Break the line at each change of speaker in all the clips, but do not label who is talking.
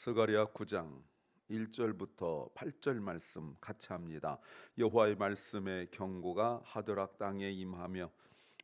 스가랴 9장 1절부터 8절 말씀 같이 합니다. 여호와의 말씀의 경고가 하드락 땅에 임하며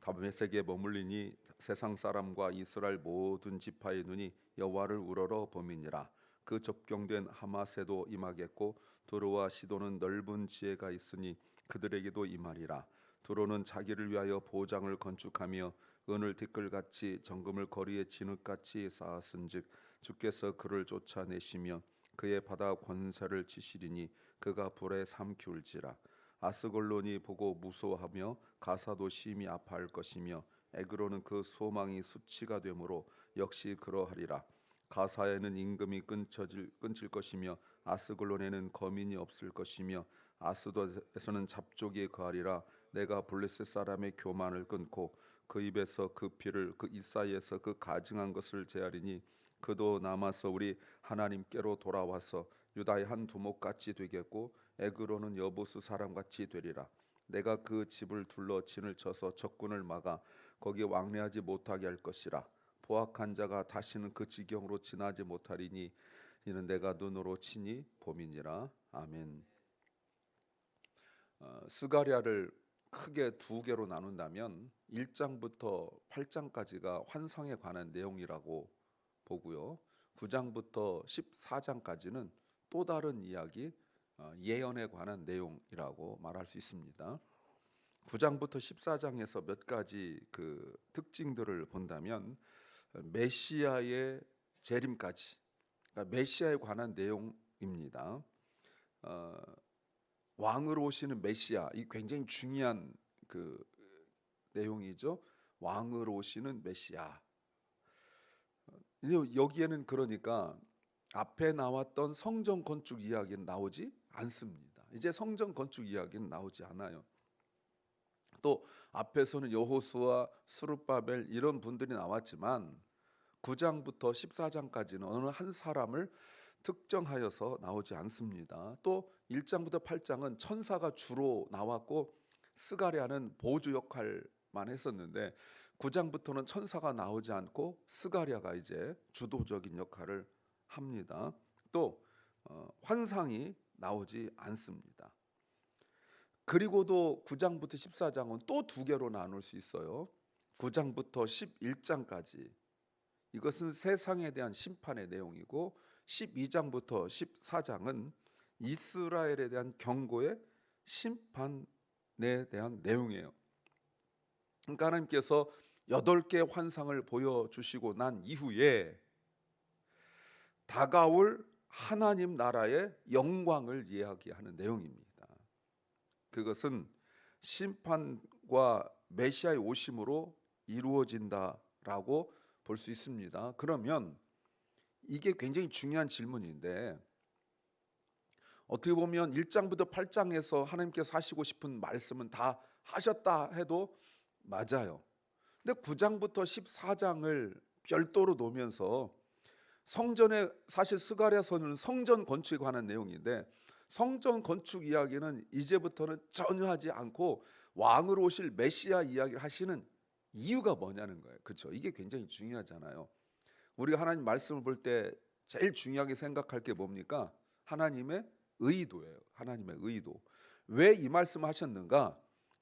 다메섹에 머물리니 세상 사람과 이스라엘 모든 지파의 눈이 여호와를 우러러 봄이니라. 그 접경된 하마세도 임하겠고 두로와 시도는 넓은 지혜가 있으니 그들에게도 임하리라. 두로는 자기를 위하여 보장을 건축하며 은을 티끌같이 정금을 거리에 진흙같이 쌓았은즉 주께서 그를 쫓아내시며 그의 바다 권세를 치시리니 그가 불에 삼키울지라. 아스골론이 보고 무서워하며 가사도 심히 아파할 것이며 에그로는 그 소망이 수치가 되므로 역시 그러하리라. 가사에는 임금이 끊질 것이며 아스골론에는 거민이 없을 것이며 아스돗에서는 잡족이 거하리라. 내가 블레셋 사람의 교만을 끊고 그 입에서 그 피를 그 입 사이에서 그 가증한 것을 제하리니 그도 남아서 우리 하나님께로 돌아와서 유다의 한 두목같이 되겠고 에그로는 여보수 사람같이 되리라. 내가 그 집을 둘러 진을 쳐서 적군을 막아 거기 왕래하지 못하게 할 것이라. 포악한 자가 다시는 그 지경으로 지나지 못하리니 이는 내가 눈으로 치니 봄이니라. 아멘. 스가랴를 크게 두 개로 나눈다면 1장부터 8장까지가 환상에 관한 내용이라고 보고요. 9장부터 14장까지는 또 다른 이야기, 예언에 관한 내용이라고 말할 수 있습니다. 9장부터 14장에서 몇 가지 그 특징들을 본다면 메시아의 재림까지, 그러니까 메시아에 관한 내용입니다. 왕으로 오시는 메시아, 이 굉장히 중요한 그 내용이죠. 왕으로 오시는 메시아. 여기에는 그러니까 앞에 나왔던 성전 건축 이야기는 나오지 않습니다. 이제 성전 건축 이야기는 나오지 않아요. 또 앞에서는 여호수아, 스룹바벨 이런 분들이 나왔지만 9장부터 14장까지는 어느 한 사람을 특정하여서 나오지 않습니다. 또 1장부터 8장은 천사가 주로 나왔고 스가랴는 보조 역할만 했었는데 9장부터는 천사가 나오지 않고 스가랴가 이제 주도적인 역할을 합니다. 또 환상이 나오지 않습니다. 그리고도 9장부터 14장은 또 두 개로 나눌 수 있어요. 9장부터 11장까지 이것은 세상에 대한 심판의 내용이고 12장부터 14장은 이스라엘에 대한 경고의 심판에 대한 내용이에요. 그러니까 하나님께서 8개의 환상을 보여주시고 난 이후에 다가올 하나님 나라의 영광을 이야기하는 내용입니다. 그것은 심판과 메시아의 오심으로 이루어진다라고 볼 수 있습니다. 그러면 이게 굉장히 중요한 질문인데 어떻게 보면 1장부터 8장에서 하나님께서 하시고 싶은 말씀은 다 하셨다 해도 맞아요. 근데 9장부터 14장을 별도로 놓으면서 성전에 사실 스가랴서는 성전 건축에 관한 내용인데 성전 건축 이야기는 이제부터는 전혀 하지 않고 왕으로 오실 메시아 이야기를 하시는 이유가 뭐냐는 거예요. 그렇죠? 이게 굉장히 중요하잖아요. 우리가 하나님 말씀을 볼 때 제일 중요하게 생각할 게 뭡니까? 하나님의 의도예요. 하나님의 의도. 왜 이 말씀을 하셨는가?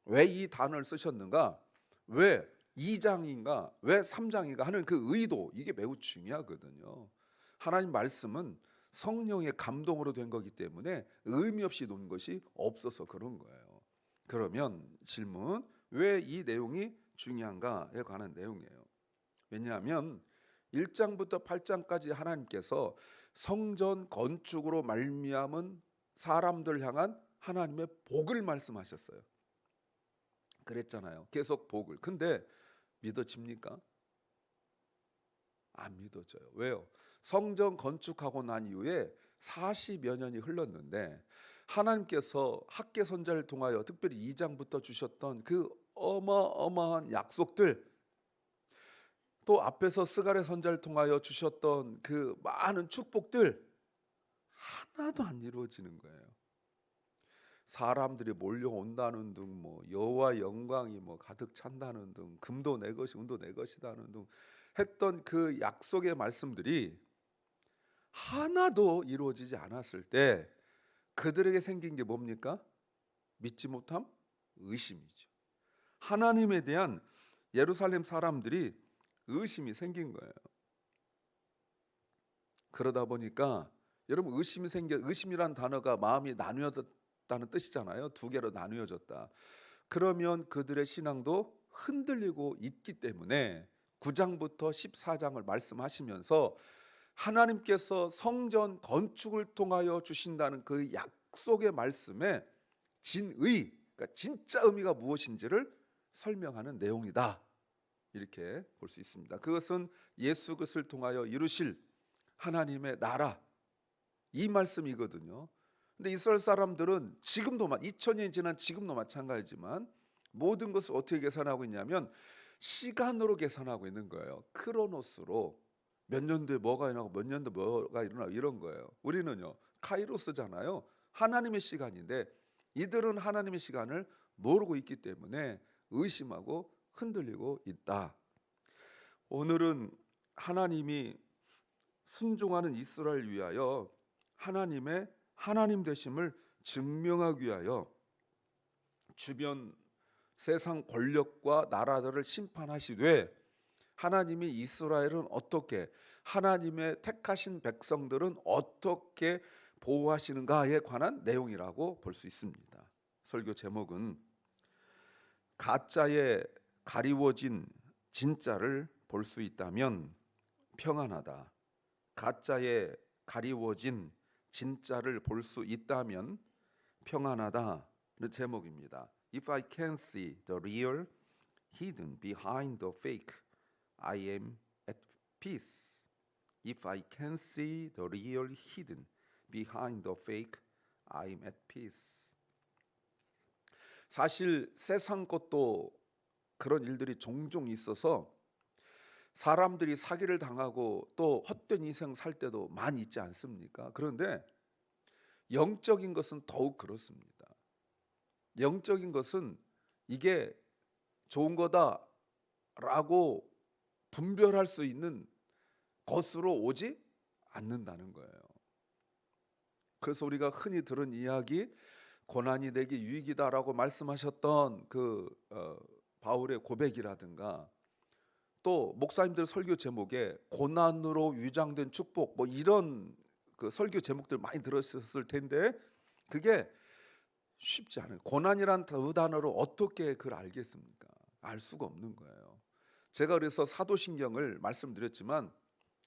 왜 이 단어를 쓰셨는가? 왜 2장인가? 왜 3장인가? 하는 그 의도, 이게 매우 중요하거든요. 하나님 말씀은 성령의 감동으로 된 거기 때문에 의미 없이 놓은 것이 없어서 그런 거예요. 그러면 질문, 왜 이 내용이 중요한가에 관한 내용이에요. 왜냐하면 1장부터 8장까지 하나님께서 성전 건축으로 말미암은 사람들 향한 하나님의 복을 말씀하셨어요. 그랬잖아요. 계속 복을. 근데 믿어집니까? 안 믿어져요. 왜요? 성전 건축하고 난 이후에 40여 년이 흘렀는데 하나님께서 학개 선자를 통하여 특별히 2장부터 주셨던 그 어마어마한 약속들, 또 앞에서 스가랴 선자를 통하여 주셨던 그 많은 축복들 하나도 안 이루어지는 거예요. 사람들이 몰려온다는 등, 뭐 여호와 영광이 뭐 가득 찬다는 등, 금도 내 것이 은도 내 것이다는 등 했던 그 약속의 말씀들이 하나도 이루어지지 않았을 때 그들에게 생긴 게 뭡니까? 믿지 못함, 의심이죠. 하나님에 대한 예루살렘 사람들이 의심이 생긴 거예요. 그러다 보니까 여러분, 의심이란 단어가 마음이 나뉘어졌다는 뜻이잖아요. 두 개로 나뉘어졌다. 그러면 그들의 신앙도 흔들리고 있기 때문에 9장부터 14장을 말씀하시면서 하나님께서 성전 건축을 통하여 주신다는 그 약속의 말씀에 진의, 그러니까 진짜 의미가 무엇인지를 설명하는 내용이다, 이렇게 볼 수 있습니다. 그것은 예수 그리스도를 통하여 이루실 하나님의 나라, 이 말씀이거든요. 근데 이스라엘 사람들은 지금도 2000년이 지난 지금도 마찬가지지만 모든 것을 어떻게 계산하고 있냐면 시간으로 계산하고 있는 거예요. 크로노스로 몇 년도에 뭐가 일어나고 몇 년도에 뭐가 일어나고 이런 거예요. 우리는요 카이로스잖아요. 하나님의 시간인데 이들은 하나님의 시간을 모르고 있기 때문에 의심하고 흔들리고 있다. 오늘은 하나님이 순종하는 이스라엘 위하여 하나님의 하나님 되심을 증명하기 위하여 주변 세상 권력과 나라들을 심판하시되 하나님이 이스라엘은 어떻게, 하나님의 택하신 백성들은 어떻게 보호하시는가에 관한 내용이라고 볼 수 있습니다. 설교 제목은 가짜에 가리워진 진짜를 볼 수 있다면 평안하다. 가짜에 가리워진 진짜를 볼 수 있다면 평안하다는 제목입니다. If I can see the real hidden behind the fake, I am at peace. If I can see the real hidden behind the fake, I am at peace. 사실 세상 것도 그런 일들이 종종 있어서 사람들이 사기를 당하고 또 헛된 인생 살 때도 많이 있지 않습니까? 그런데 영적인 것은 더욱 그렇습니다. 영적인 것은 이게 좋은 거다라고 분별할 수 있는 것으로 오지 않는다는 거예요. 그래서 우리가 흔히 들은 이야기, 고난이 내게 유익이다라고 말씀하셨던 그 바울의 고백이라든가, 또 목사님들 설교 제목에 고난으로 위장된 축복, 뭐 이런 그 설교 제목들 많이 들었을 텐데 그게 쉽지 않아요. 고난이란 두 단어로 어떻게 그걸 알겠습니까? 알 수가 없는 거예요. 제가 그래서 사도신경을 말씀드렸지만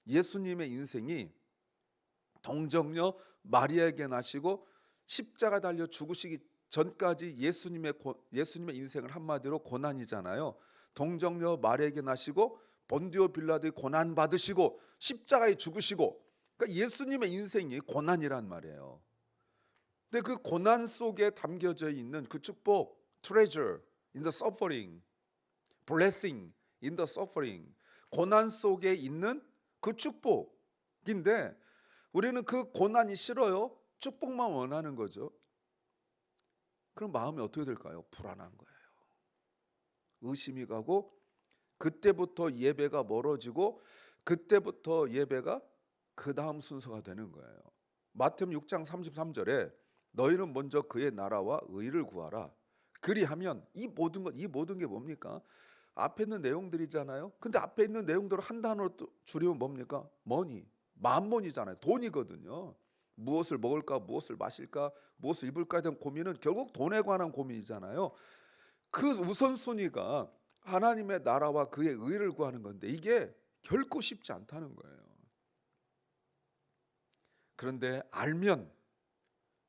예수님의 인생이 동정녀 마리아에게 나시고 십자가 달려 죽으시기 전까지 예수님의 인생을 한마디로 고난이잖아요. 동정녀 마리아에게 나시고 본디오 빌라도의 고난 받으시고 십자가에 죽으시고, 그러니까 예수님의 인생이 고난이란 말이에요. 근데 그 고난 속에 담겨져 있는 그 축복, treasure in the suffering, blessing in the suffering, 고난 속에 있는 그 축복인데 우리는 그 고난이 싫어요? 축복만 원하는 거죠. 그럼 마음이 어떻게 될까요? 불안한 거예요. 의심이 가고 그때부터 예배가 멀어지고 그때부터 예배가 그 다음 순서가 되는 거예요. 마태복음 6장 33절에 너희는 먼저 그의 나라와 의를 구하라. 그리하면 이 모든 게 뭡니까? 앞에 있는 내용들이잖아요. 근데 앞에 있는 내용들을 한 단어로 줄이면 뭡니까? 머니, 만몬이잖아요. 돈이거든요. 무엇을 먹을까, 무엇을 마실까, 무엇을 입을까에 대한 고민은 결국 돈에 관한 고민이잖아요. 그 우선순위가 하나님의 나라와 그의 의를 구하는 건데 이게 결코 쉽지 않다는 거예요. 그런데 알면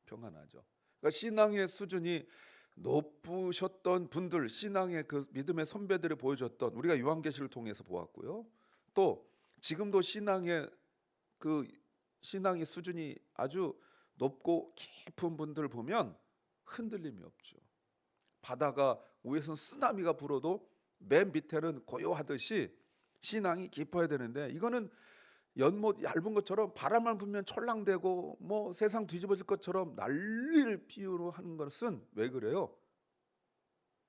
평안하죠. 그러니까 신앙의 수준이 높으셨던 분들, 신앙의 그 믿음의 선배들이 보여줬던, 우리가 요한계시를 통해서 보았고요. 또 지금도 신앙의 수준이 아주 높고 깊은 분들 보면 흔들림이 없죠. 바다가 위에서는 쓰나미가 불어도 맨 밑에는 고요하듯이 신앙이 깊어야 되는데 이거는 연못 얇은 것처럼 바람만 불면 철랑대고 뭐 세상 뒤집어질 것처럼 난리를 피우려 하는 것은 왜 그래요?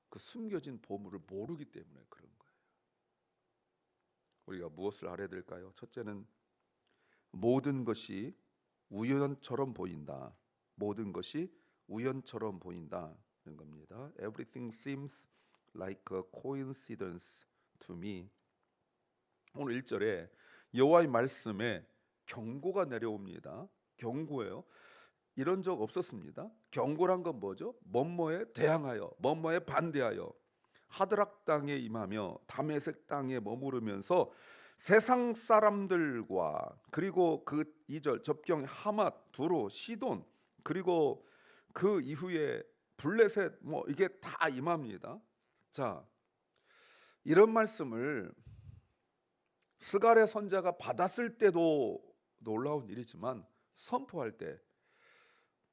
그 숨겨진 보물을 모르기 때문에 그런 거예요. 우리가 무엇을 알아야 될까요? 첫째는 모든 것이 우연처럼 보인다. 모든 것이 우연처럼 보인다는 겁니다. Everything seems like a coincidence to me. 오늘 1절에 여호와의 말씀에 경고가 내려옵니다. 경고예요. 이런 적 없었습니다. 경고란 건 뭐죠? 뭐뭐에 대항하여, 뭐뭐에 반대하여 하드락 땅에 임하며 다메섹 땅에 머무르면서 세상 사람들과 그리고 그 2절 접경 하맛, 두로, 시돈 그리고 그 이후에 블레셋 뭐 이게 다 임합니다. 자, 이런 말씀을 스가랴 선지자가 받았을 때도 놀라운 일이지만 선포할 때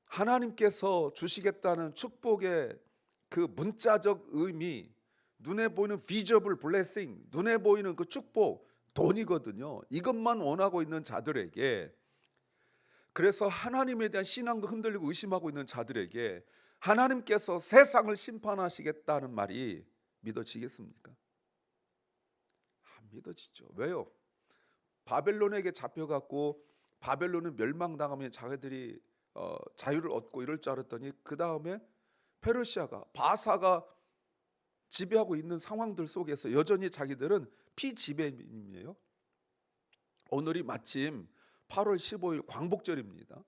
하나님께서 주시겠다는 축복의 그 문자적 의미, 눈에 보이는 visible blessing, 눈에 보이는 그 축복, 돈이거든요. 이것만 원하고 있는 자들에게, 그래서 하나님에 대한 신앙도 흔들리고 의심하고 있는 자들에게 하나님께서 세상을 심판하시겠다는 말이 믿어지겠습니까? 안 믿어지죠. 왜요? 바벨론에게 잡혀갖고 바벨론은 멸망당하면 자기들이 자유를 얻고 이럴 줄 알았더니 그 다음에 페르시아가 바사가 지배하고 있는 상황들 속에서 여전히 자기들은 피지배민이에요. 오늘이 마침 8월 15일 광복절입니다.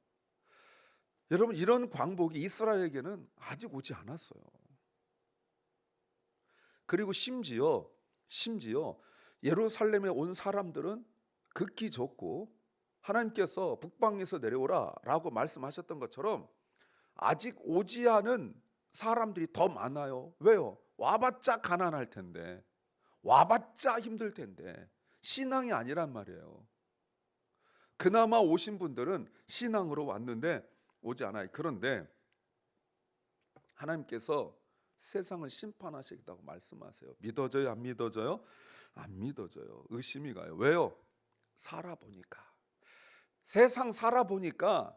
여러분, 이런 광복이 이스라엘에게는 아직 오지 않았어요. 그리고 심지어 예루살렘에 온 사람들은 극히 적고 하나님께서 북방에서 내려오라 라고 말씀하셨던 것처럼 아직 오지 않은 사람들이 더 많아요. 왜요? 와봤자 가난할 텐데, 와봤자 힘들 텐데 신앙이 아니란 말이에요. 그나마 오신 분들은 신앙으로 왔는데 오지 않아요. 그런데 하나님께서 세상을 심판하시겠다고 말씀하세요. 믿어져요? 안 믿어져요? 안 믿어져요. 의심이 가요. 왜요? 살아보니까, 세상 살아보니까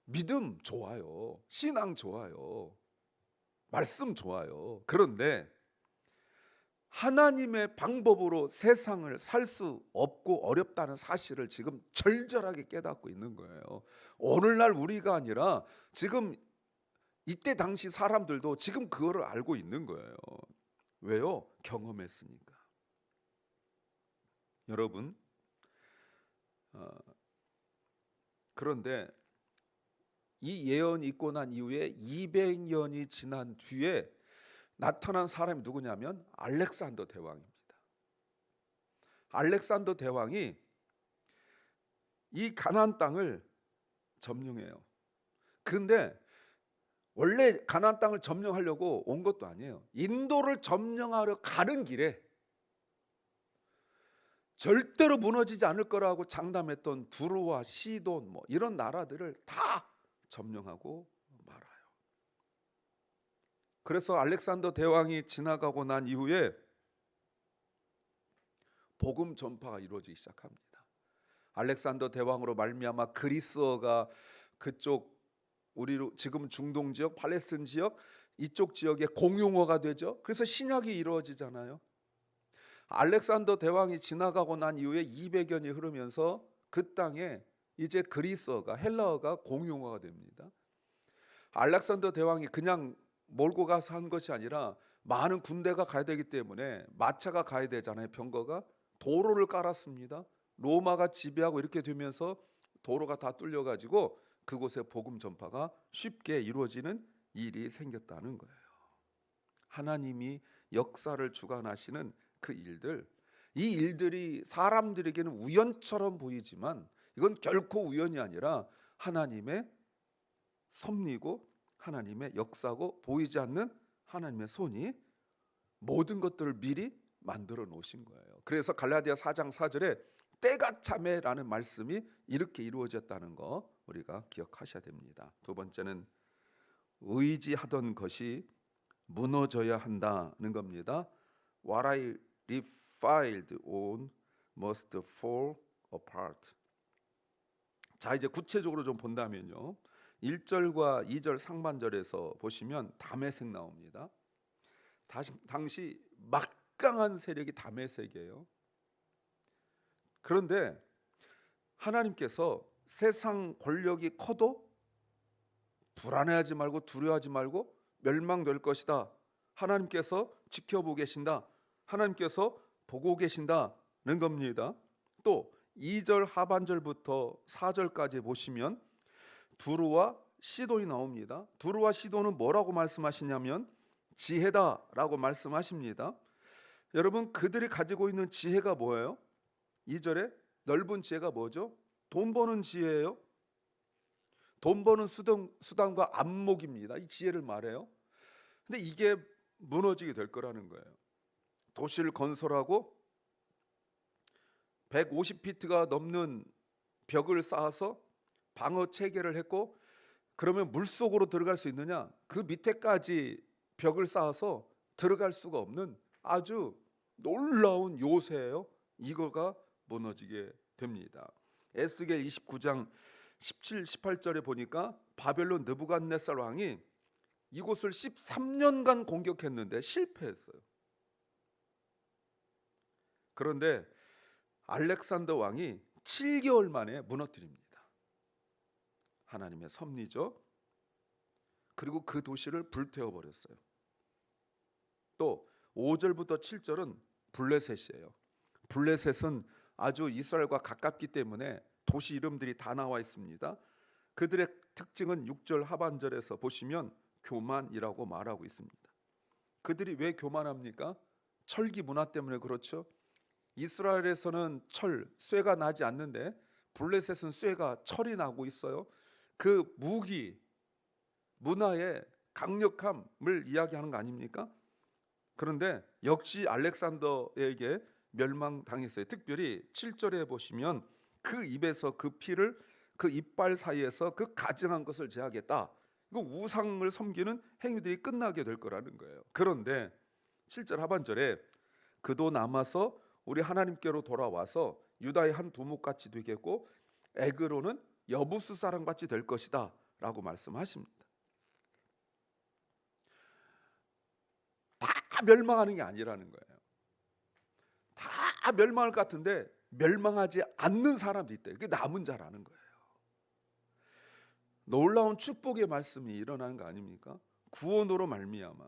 믿음 좋아요, 신앙 좋아요, 말씀 좋아요. 그런데 하나님의 방법으로 세상을 살 수 없고 어렵다는 사실을 지금 절절하게 깨닫고 있는 거예요. 오늘날 우리가 아니라 지금 이때 당시 사람들도 지금 그거를 알고 있는 거예요. 왜요? 경험했으니까. 여러분, 그런데 이 예언이 있고 난 이후에 200년이 지난 뒤에 나타난 사람이 누구냐면 알렉산더 대왕입니다. 알렉산더 대왕이 이 가나안 땅을 점령해요. 근데 원래 가나안 땅을 점령하려고 온 것도 아니에요. 인도를 점령하려 가는 길에 절대로 무너지지 않을 거라고 장담했던 두로와 시돈 뭐 이런 나라들을 다 점령하고 말아요. 그래서 알렉산더 대왕이 지나가고 난 이후에 복음 전파가 이루어지기 시작합니다. 알렉산더 대왕으로 말미암아 그리스어가 그쪽 우리로 지금 중동 지역, 팔레스틴 지역 이쪽 지역의 공용어가 되죠. 그래서 신약이 이루어지잖아요. 알렉산더 대왕이 지나가고 난 이후에 200여 년이 흐르면서 그 땅에 이제 그리스어가, 헬라어가 공용어가 됩니다. 알렉산더 대왕이 그냥 몰고 가서 한 것이 아니라 많은 군대가 가야 되기 때문에 마차가 가야 되잖아요. 병거가. 도로를 깔았습니다. 로마가 지배하고 이렇게 되면서 도로가 다 뚫려가지고 그곳에 복음 전파가 쉽게 이루어지는 일이 생겼다는 거예요. 하나님이 역사를 주관하시는 그 일들, 이 일들이 사람들에게는 우연처럼 보이지만 이건 결코 우연이 아니라 하나님의 섭리고 하나님의 역사고 보이지 않는 하나님의 손이 모든 것들을 미리 만들어 놓으신 거예요. 그래서 갈라디아 4장 4절에 때가 참에라는 말씀이 이렇게 이루어졌다는 거 우리가 기억하셔야 됩니다. 두 번째는 의지하던 것이 무너져야 한다는 겁니다. What I refiled on must fall apart. 자, 이제 구체적으로 좀 본다면요, 1절과 2절 상반절에서 보시면 다메섹 나옵니다. 당시 막강한 세력이 다메섹이에요. 그런데 하나님께서 세상 권력이 커도 불안해하지 말고 두려워하지 말고 멸망될 것이다. 하나님께서 지켜보고 계신다. 하나님께서 보고 계신다는 겁니다. 또 2절 하반절부터 4절까지 보시면 두루와 시돈이 나옵니다. 두루와 시돈은 뭐라고 말씀하시냐면 지혜다라고 말씀하십니다. 여러분, 그들이 가지고 있는 지혜가 뭐예요? 2절에 넓은 지혜가 뭐죠? 돈 버는 지혜예요. 돈 버는 수단과 안목입니다. 이 지혜를 말해요. 근데 이게 무너지게 될 거라는 거예요. 도시를 건설하고 150피트가 넘는 벽을 쌓아서 방어 체계를 했고, 그러면 물속으로 들어갈 수 있느냐? 그 밑에까지 벽을 쌓아서 들어갈 수가 없는 아주 놀라운 요새예요. 이거가 무너지게 됩니다. 에스겔 29장 17, 18절에 보니까 바벨론 느부갓네살 왕이 이곳을 13년간 공격했는데 실패했어요. 그런데 알렉산더 왕이 7개월 만에 무너뜨립니다. 하나님의 섭리죠. 그리고 그 도시를 불태워 버렸어요. 또 5절부터 7절은 블레셋이에요. 블레셋은 아주 이스라엘과 가깝기 때문에 도시 이름들이 다 나와 있습니다. 그들의 특징은 6절 하반절에서 보시면 교만이라고 말하고 있습니다. 그들이 왜 교만합니까? 철기 문화 때문에 그렇죠. 이스라엘에서는 쇠가 나지 않는데 블레셋은 쇠가 철이 나고 있어요. 그 무기, 문화의 강력함을 이야기하는 거 아닙니까? 그런데 역시 알렉산더에게 멸망당했어요. 특별히 7절에 보시면 그 입에서 그 피를 그 이빨 사이에서 그 가증한 것을 제하겠다. 이거 우상을 섬기는 행위들이 끝나게 될 거라는 거예요. 그런데 7절 하반절에 그도 남아서 우리 하나님께로 돌아와서 유다의 한 두목같이 되겠고 에그로는 여부스 사람같이 될 것이다 라고 말씀하십니다. 다 멸망하는 게 아니라는 거예요. 다 멸망할 것 같은데 멸망하지 않는 사람도 있다. 그게 남은 자라는 거예요. 놀라운 축복의 말씀이 일어나는 거 아닙니까? 구원으로 말미암아.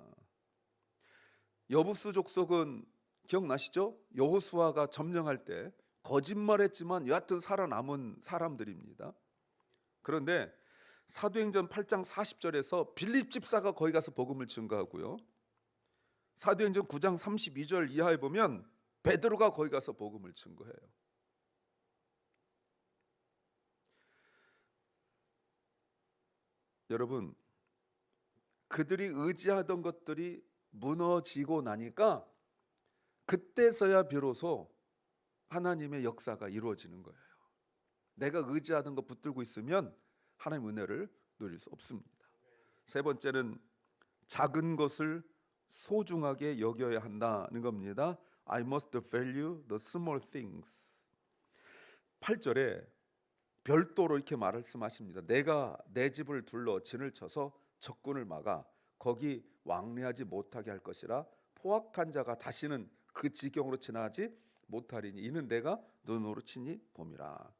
여부스 족속은 기억나시죠? 여호수아가 점령할 때 거짓말했지만 여하튼 살아남은 사람들입니다. 그런데 사도행전 8장 40절에서 빌립 집사가 거기 가서 복음을 증거하고요. 사도행전 9장 32절 이하에 보면 베드로가 거기 가서 복음을 증거해요. 여러분, 그들이 의지하던 것들이 무너지고 나니까 그때서야 비로소 하나님의 역사가 이루어지는 거예요. 내가 의지하던 거 붙들고 있으면 하나님의 은혜를 누릴 수 없습니다. 세 번째는 작은 것을 소중하게 여겨야 한다는 겁니다. I must value the small things. 8절에 별도로 이렇게 말씀하십니다. 내가 내 집을 둘러 진을 쳐서 적군을 막아 거기 왕래하지 못하게 할 것이라. 포악한 자가 다시는 그 지경으로 지나지 못하리니 이는 내가 눈으로 친히 봄이라.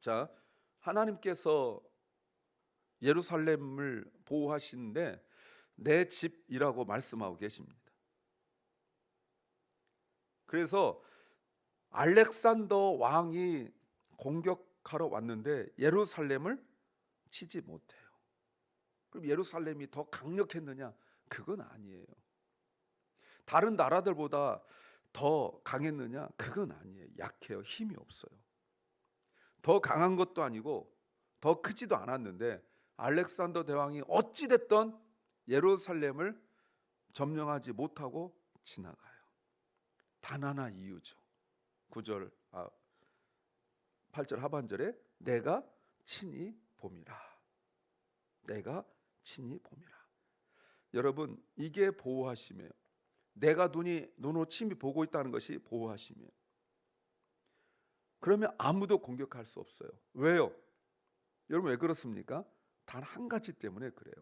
자, 하나님께서 예루살렘을 보호하시는데 내 집이라고 말씀하고 계십니다. 그래서 알렉산더 왕이 공격하러 왔는데 예루살렘을 치지 못해요. 그럼 예루살렘이 더 강력했느냐? 그건 아니에요. 다른 나라들보다 더 강했느냐? 그건 아니에요. 약해요. 힘이 없어요. 더 강한 것도 아니고 더 크지도 않았는데 알렉산더 대왕이 어찌 됐던 예루살렘을 점령하지 못하고 지나가요. 단 하나 이유죠. 8절 하반절에 내가 친히 봄이라. 내가 친히 봄이라. 여러분, 이게 보호하심이에요. 내가 눈으로 친히 보고 있다는 것이 보호하심이에요. 그러면 아무도 공격할 수 없어요. 왜요? 여러분, 왜 그렇습니까? 단 한 가지 때문에 그래요.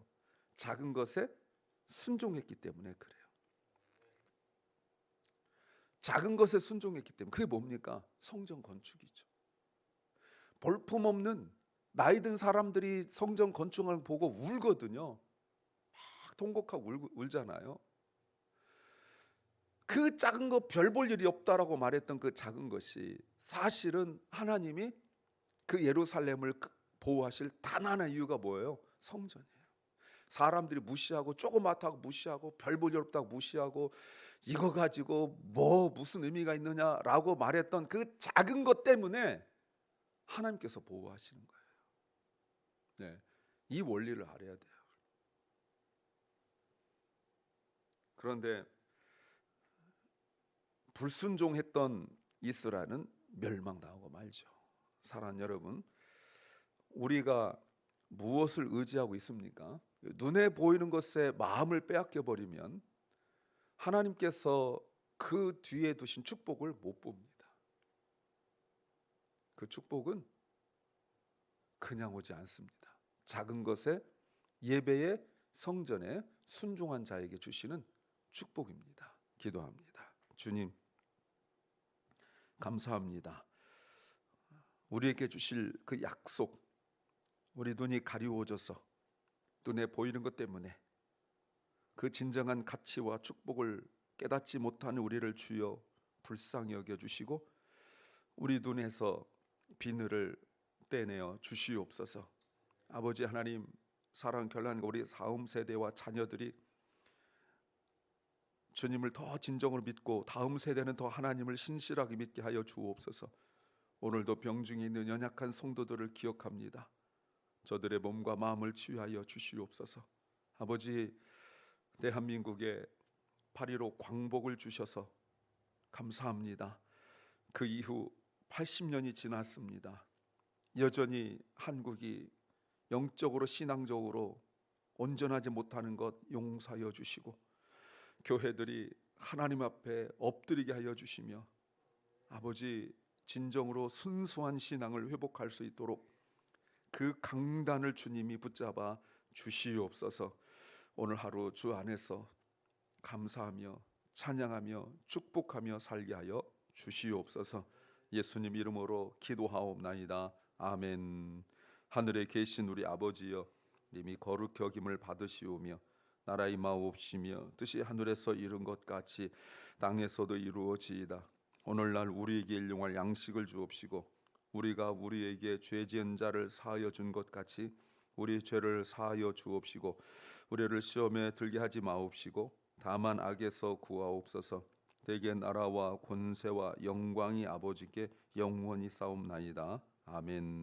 작은 것에 순종했기 때문에 그래요. 작은 것에 순종했기 때문에. 그게 뭡니까? 성전 건축이죠. 볼품없는 나이 든 사람들이 성전 건축을 보고 울거든요. 막 통곡하고 울잖아요. 그 작은 거 별 볼 일이 없다라고 말했던 그 작은 것이 사실은 하나님이 그 예루살렘을 보호하실 단 하나의 이유가 뭐예요? 성전이에요. 사람들이 무시하고 조그맣다고 무시하고 별 볼 일 없다고 무시하고 이거 가지고 뭐 무슨 의미가 있느냐라고 말했던 그 작은 것 때문에 하나님께서 보호하시는 거예요. 네, 이 원리를 알아야 돼요. 그런데 불순종했던 이스라엘은 멸망당하고 말죠. 사랑하는 여러분, 우리가 무엇을 의지하고 있습니까? 눈에 보이는 것에 마음을 빼앗겨 버리면 하나님께서 그 뒤에 두신 축복을 못 봅니다. 그 축복은 그냥 오지 않습니다. 작은 것에 예배의 성전에 순종한 자에게 주시는 축복입니다. 기도합니다. 주님, 감사합니다. 우리에게 주실 그 약속, 우리 눈이 가리워져서 눈에 보이는 것 때문에 그 진정한 가치와 축복을 깨닫지 못하는 우리를 주여 불쌍히 여겨주시고 우리 눈에서 비늘을 떼내어 주시옵소서. 아버지 하나님, 사랑 결란과 우리 다음 세대와 자녀들이 주님을 더 진정으로 믿고 다음 세대는 더 하나님을 신실하게 믿게 하여 주옵소서. 오늘도 병중에 있는 연약한 성도들을 기억합니다. 저들의 몸과 마음을 치유하여 주시옵소서. 아버지, 대한민국에 8.15 광복을 주셔서 감사합니다. 그 이후 80년이 지났습니다. 여전히 한국이 영적으로 신앙적으로 온전하지 못하는 것 용서하여 주시고 교회들이 하나님 앞에 엎드리게 하여 주시며 아버지, 진정으로 순수한 신앙을 회복할 수 있도록 그 강단을 주님이 붙잡아 주시옵소서. 오늘 하루 주 안에서 감사하며 찬양하며 축복하며 살게 하여 주시옵소서. 예수님 이름으로 기도하옵나이다. 아멘. 하늘에 계신 우리 아버지여, 이미 거룩히 여김을 받으시오며 나라 임하옵시며 뜻이 하늘에서 이룬 것 같이 땅에서도 이루어지이다. 오늘날 우리에게 일용할 양식을 주옵시고 우리가 우리에게 죄 지은 자를 사하여 준 것 같이 우리 죄를 사하여 주옵시고 우리를 시험에 들게 하지 마옵시고 다만 악에서 구하옵소서. 대개 나라와 권세와 영광이 아버지께 영원히 싸움나이다. 아멘.